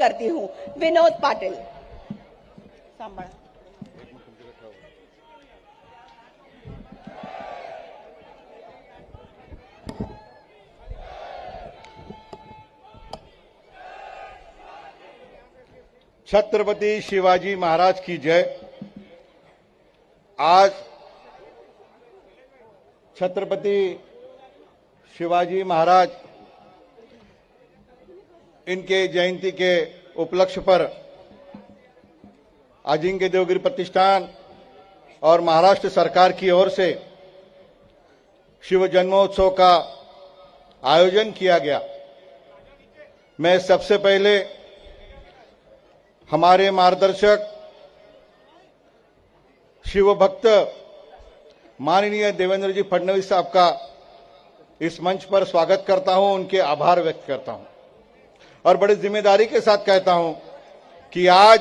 करती हूं। विनोद पाटिल। सांभळा। छत्रपति शिवाजी महाराज की जय। आज छत्रपति शिवाजी महाराज इनके जयंती के उपलक्ष्य पर अजिंक्य देवगिरी प्रतिष्ठान और महाराष्ट्र सरकार की ओर से शिव जन्मोत्सव का आयोजन किया गया। मैं सबसे पहले हमारे मार्गदर्शक शिव भक्त माननीय देवेंद्र जी फडणवीस साहब का इस मंच पर स्वागत करता हूं, उनके आभार व्यक्त करता हूं और बड़ी जिम्मेदारी के साथ कहता हूं कि आज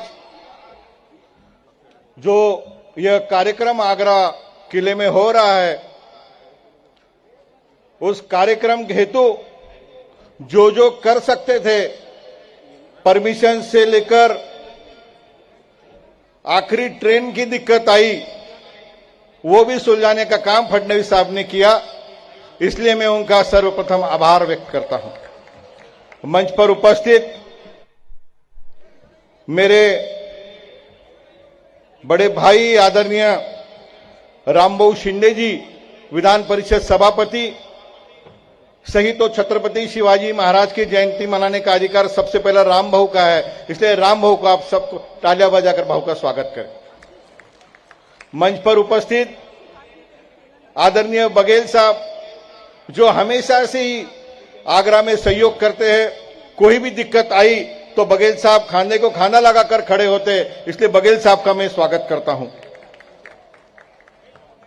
जो यह कार्यक्रम आगरा किले में हो रहा है, उस कार्यक्रम के हेतु जो कर सकते थे, परमिशन से लेकर आखिरी ट्रेन की दिक्कत आई, वो भी सुलझाने का काम फडणवीस साहब ने किया। इसलिए मैं उनका सर्वप्रथम आभार व्यक्त करता हूं। मंच पर उपस्थित मेरे बड़े भाई आदरणीय रामभाऊ शिंदे जी, विधान परिषद सभापति, सही तो छत्रपति शिवाजी महाराज की जयंती मनाने का अधिकार सबसे पहला राम भाऊ का है, इसलिए राम भाऊ को आप सबको तालियां बजाकर भाऊ का स्वागत करें। मंच पर उपस्थित आदरणीय बघेल साहब, जो हमेशा से ही आगरा में सहयोग करते हैं, कोई भी दिक्कत आई तो बघेल साहब खाने को खाना लगाकर खड़े होते, इसलिए बघेल साहब का मैं स्वागत करता हूं।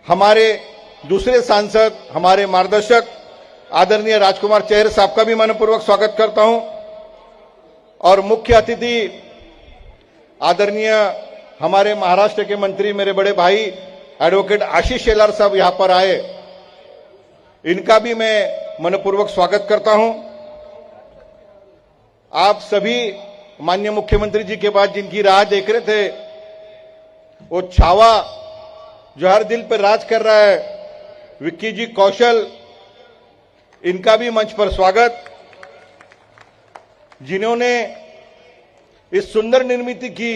हमारे दूसरे सांसद, हमारे मार्गदर्शक आदरणीय राजकुमार चेहर साहब का भी मनपूर्वक स्वागत करता हूं और मुख्य अतिथि आदरणीय हमारे महाराष्ट्र के मंत्री, मेरे बड़े भाई एडवोकेट आशीष शेलार साहब यहां पर आए, इनका भी मैं मनपूर्वक स्वागत करता हूं। आप सभी माननीय मुख्यमंत्री जी के बाद जिनकी राह देख रहे थे, वो छावा जो हर दिल पर राज कर रहा है, विक्की जी कौशल, इनका भी मंच पर स्वागत। जिन्होंने इस सुंदर निर्मित की,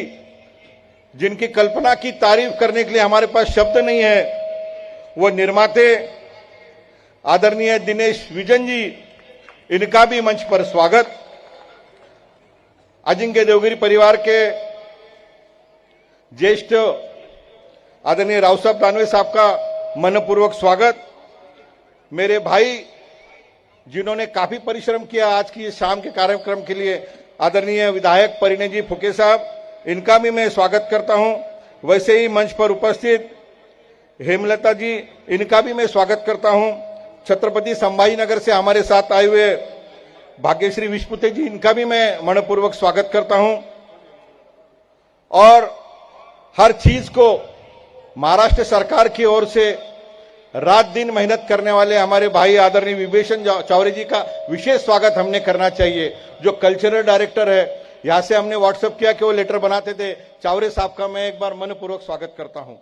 जिनकी कल्पना की तारीफ करने के लिए हमारे पास शब्द नहीं है, वो निर्माते आदरणीय दिनेश विजन जी, इनका भी मंच पर स्वागत। अजिंक्य देवगिरी परिवार के ज्येष्ठ आदरणीय रावसाहेब दानवे साहब का मनपूर्वक स्वागत। मेरे भाई जिन्होंने काफी परिश्रम किया आज की शाम के कार्यक्रम के लिए, आदरणीय विधायक परिणय जी फुके साहब, इनका भी मैं स्वागत करता हूं। वैसे ही मंच पर उपस्थित हेमलता जी, इनका भी मैं स्वागत करता हूं। छत्रपति संभाजीनगर से हमारे साथ आए हुए भाग्यश्री विष्पुते जी, इनका भी मैं मनपूर्वक स्वागत करता हूं। और हर चीज को महाराष्ट्र सरकार की ओर से रात दिन मेहनत करने वाले हमारे भाई आदरणीय विभूषण चौरे जी का विशेष स्वागत हमने करना चाहिए, जो कल्चरल डायरेक्टर है। यहां से हमने व्हाट्सएप किया कि वो लेटर बनाते थे, चौरे साहब का मैं एक बार मनपूर्वक स्वागत करता हूं।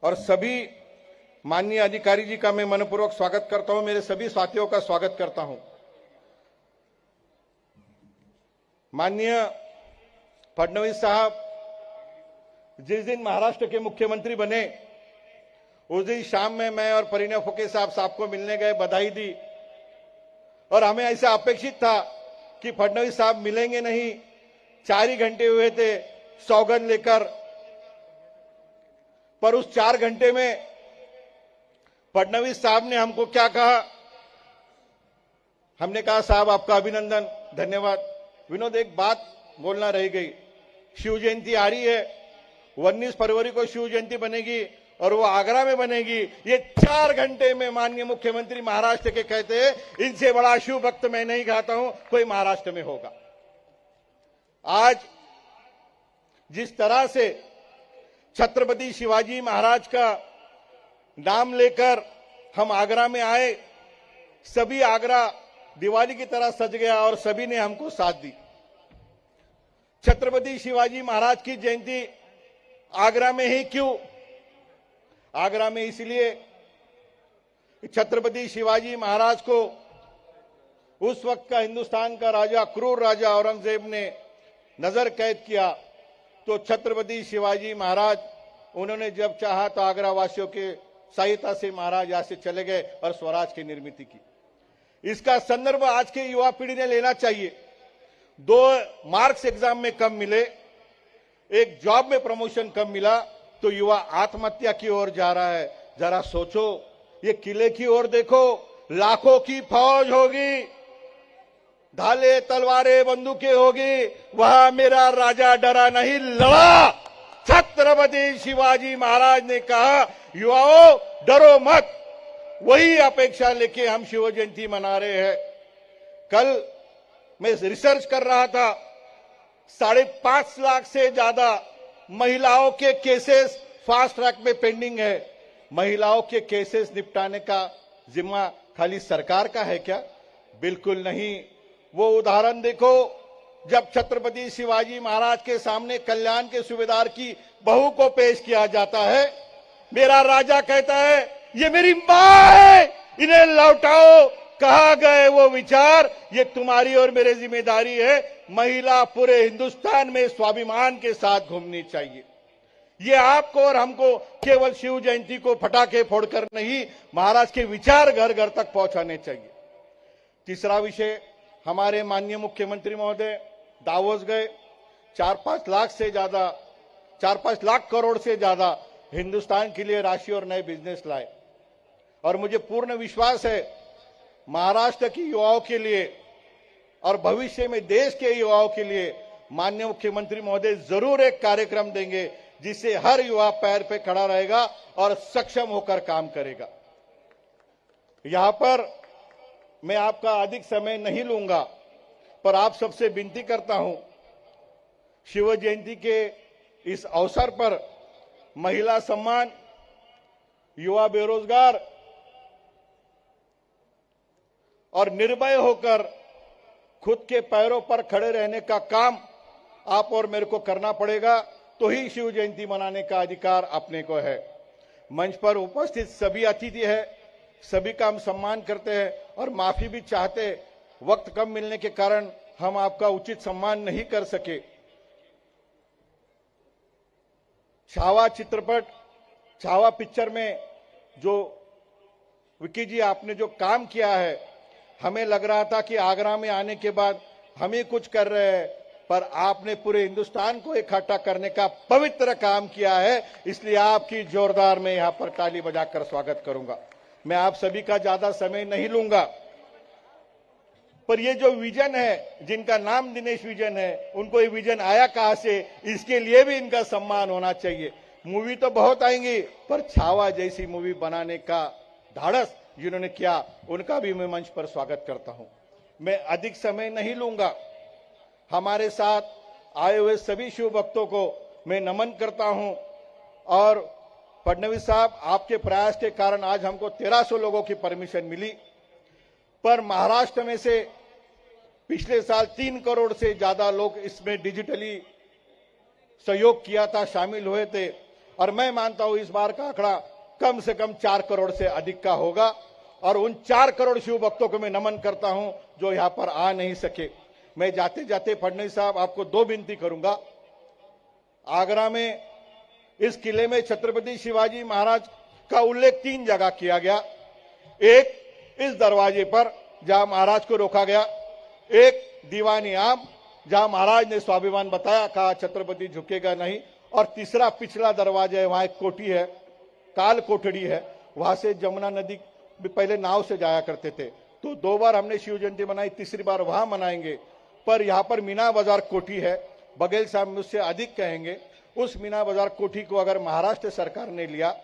और सभी माननीय अधिकारी जी का मैं मनपूर्वक स्वागत करता हूं, मेरे सभी साथियों का स्वागत करता हूं। माननीय फडणवीस साहब जिस दिन महाराष्ट्र के मुख्यमंत्री बने, उस दिन शाम में मैं और परिणय फुके साहब को मिलने गए, बधाई दी, और हमें ऐसा अपेक्षित था कि फडणवीस साहब मिलेंगे नहीं। 4 ही घंटे हुए थे सौगंध लेकर, पर उस 4 घंटे में फडणवीस साहब ने हमको क्या कहा? हमने कहा साहब आपका अभिनंदन, धन्यवाद। विनोद, एक बात बोलना रह गई, शिव जयंती आ रही है, 19 फरवरी को शिव जयंती बनेगी और वो आगरा में बनेगी। ये 4 घंटे में माननीय मुख्यमंत्री महाराष्ट्र के कहते हैं, इनसे बड़ा शिव भक्त मैं नहीं कहता हूं कोई महाराष्ट्र में होगा। आज जिस तरह से छत्रपति शिवाजी महाराज का नाम लेकर हम आगरा में आए, सभी आगरा दिवाली की तरह सज गया और सभी ने हमको साथ दी। छत्रपति शिवाजी महाराज की जयंती आगरा में ही क्यों? आगरा में इसलिए छत्रपति शिवाजी महाराज को उस वक्त का हिंदुस्तान का राजा, क्रूर राजा औरंगजेब ने नजर कैद किया। तो छत्रपति शिवाजी महाराज, उन्होंने जब चाहा तो आगरा वासियों के सहायता से महाराज यहां से चले गए और स्वराज की निर्मित की। इसका संदर्भ आज के युवा पीढ़ी ने लेना चाहिए। 2 मार्क्स एग्जाम में कम मिले, एक जॉब में प्रमोशन कम मिला, तो युवा आत्महत्या की ओर जा रहा है। जरा सोचो, ये किले की ओर देखो, लाखों की फौज होगी, ढाले तलवारें बंदूकें होगी, वहां मेरा राजा डरा नहीं, लड़ा। छत्रपति शिवाजी महाराज ने कहा, युवाओं डरो मत। वही अपेक्षा लेके हम शिव जयंती मना रहे हैं। कल मैं रिसर्च कर रहा था, 5.5 लाख से ज्यादा महिलाओं के केसेस फास्ट ट्रैक में पेंडिंग है। महिलाओं के केसेस निपटाने का जिम्मा खाली सरकार का है क्या? बिल्कुल नहीं। वो उदाहरण देखो, जब छत्रपति शिवाजी महाराज के सामने कल्याण के सूबेदार की बहू को पेश किया जाता है, मेरा राजा कहता है, ये मेरी मां है, इन्हें लौटाओ। कहा गए वो विचार, ये तुम्हारी और मेरी जिम्मेदारी है। महिला पूरे हिंदुस्तान में स्वाभिमान के साथ घूमनी चाहिए। ये आपको और हमको केवल शिव जयंती को पटाखे फोड़कर नहीं, महाराज के विचार घर घर तक पहुंचाने चाहिए। तीसरा विषय, हमारे माननीय मुख्यमंत्री महोदय दावोस गए, 4-5 लाख करोड़ से ज्यादा हिंदुस्तान के लिए राशि और नए बिजनेस लाए। और मुझे पूर्ण विश्वास है, महाराष्ट्र की युवाओं के लिए और भविष्य में देश के युवाओं के लिए माननीय मुख्यमंत्री महोदय जरूर एक कार्यक्रम देंगे, जिससे हर युवा पैर पे खड़ा रहेगा और सक्षम होकर काम करेगा। यहां पर मैं आपका अधिक समय नहीं लूंगा, पर आप सबसे विनती करता हूं, शिव जयंती के इस अवसर पर महिला सम्मान, युवा बेरोजगार और निर्भय होकर खुद के पैरों पर खड़े रहने का काम आप और मेरे को करना पड़ेगा, तो ही शिव जयंती मनाने का अधिकार अपने को है। मंच पर उपस्थित सभी अतिथि है, सभी का हम सम्मान करते हैं और माफी भी चाहते हैं। वक्त कम मिलने के कारण हम आपका उचित सम्मान नहीं कर सके। छावा चित्रपट, छावा पिक्चर में जो विकी जी आपने जो काम किया है, हमें लग रहा था कि आगरा में आने के बाद हम ही कुछ कर रहे हैं, पर आपने पूरे हिंदुस्तान को इकट्ठा करने का पवित्र काम किया है। इसलिए आपकी जोरदार मैं यहां पर ताली बजाकर स्वागत करूंगा। मैं आप सभी का ज्यादा समय नहीं लूंगा, पर ये जो विजन है, जिनका नाम दिनेश विजन है, उनको ये विजन आया कहां से, इसके लिए भी इनका सम्मान होना चाहिए। मूवी तो बहुत आएंगी, पर छावा जैसी मूवी बनाने का धाड़स जिन्होंने किया, उनका भी मैं मंच पर स्वागत करता हूं। मैं अधिक समय नहीं लूंगा। हमारे साथ आए हुए सभी शिव भक्तों को मैं नमन करता हूं। और फडणवीस साहब, आपके प्रयास के कारण आज हमको 1300 लोगों की परमिशन मिली, पर महाराष्ट्र में से पिछले साल 3 करोड़ से ज्यादा लोग इसमें डिजिटली सहयोग किया था, शामिल हुए थे। और मैं मानता हूं इस बार का आंकड़ा कम से कम 4 करोड़ से अधिक का होगा। और उन 4 करोड़ शिव भक्तों को मैं नमन करता हूं जो यहां पर आ नहीं सके। मैं जाते जाते फडणवीस साहब आपको 2 विनती करूंगा। आगरा में इस किले में छत्रपति शिवाजी महाराज का उल्लेख 3 जगह किया गया। एक इस दरवाजे पर जहां महाराज को रोका गया, एक दीवानी आम जहां महाराज ने स्वाभिमान बताया, कहा छत्रपति झुकेगा नहीं, और तीसरा पिछला दरवाजा है, वहां एक कोठी है, काल कोठड़ी है, वहां से जमुना नदी पहले नाव से जाया करते थे। तो 2 बार हमने शिव जयंती मनाई, तीसरी बार वहां मनाएंगे। पर यहां पर मीना बाजार कोठी है, बघेल साहब मुझसे अधिक कहेंगे। उस मीना बाजार कोठी को अगर महाराष्ट्र सरकार ने लिया,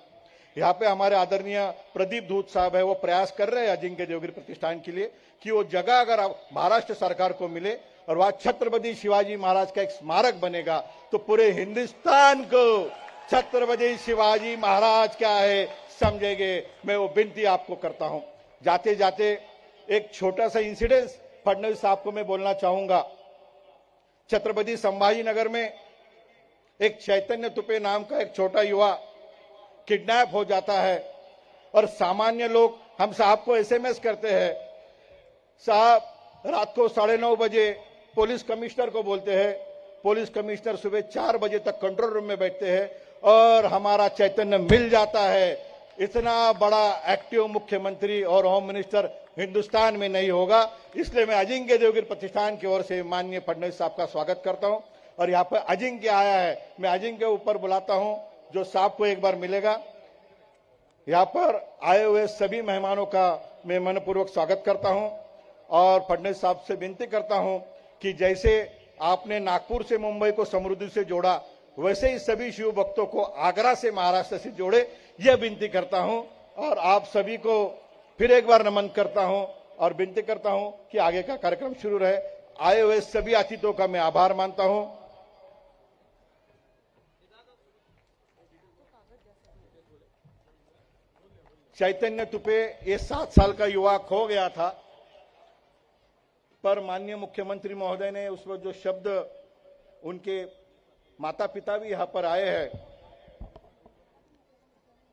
यहाँ पे हमारे आदरणीय प्रदीप धूत साहब है, वो प्रयास कर रहे हैं अजिंक्य देवगिरी प्रतिष्ठान के लिए कि वो जगह अगर महाराष्ट्र सरकार को मिले और वहां छत्रपति शिवाजी महाराज का एक स्मारक बनेगा, तो पूरे हिंदुस्तान को छत्रपति शिवाजी महाराज क्या है समझेंगे। मैं वो विनती आपको करता हूं। जाते जाते एक छोटा सा इंसिडेंस फडणवीस साहब को मैं बोलना चाहूंगा। छत्रपति संभाजीनगर में एक चैतन्य तुपे नाम का एक छोटा युवा किडनैप हो जाता है और सामान्य लोग हम साहब को एसएमएस करते हैं, साहब रात को 9:30 बजे पुलिस कमिश्नर को बोलते हैं, पुलिस कमिश्नर सुबह 4 बजे तक कंट्रोल रूम में बैठते हैं और हमारा चैतन्य मिल जाता है। इतना बड़ा एक्टिव मुख्यमंत्री और होम मिनिस्टर हिंदुस्तान में नहीं होगा। इसलिए मैं अजिंक्य देवगिरी प्रतिष्ठान की ओर से माननीय फडणवीस साहब का स्वागत करता हूं। और यहाँ पर अजिंक्य आया है, मैं अजिंक्य ऊपर बुलाता हूं जो साहब को एक बार मिलेगा। यहाँ पर आए हुए सभी मेहमानों का मैं मनपूर्वक स्वागत करता हूं और फडणवीस साहब से विनती करता हूं कि जैसे आपने नागपुर से मुंबई को समृद्धि से जोड़ा, वैसे ही सभी शिव भक्तों को आगरा से महाराष्ट्र से जोड़े, यह विनती करता हूं। और आप सभी को फिर एक बार नमन करता हूं और विनती करता हूं कि आगे का कार्यक्रम शुरू रहे। आए हुए सभी अतिथियों का मैं आभार मानता हूं। चैतन्य तुपे ये 7 साल का युवा खो गया था, पर माननीय मुख्यमंत्री महोदय ने उस वक्त जो शब्द, उनके माता पिता भी यहां पर आए हैं,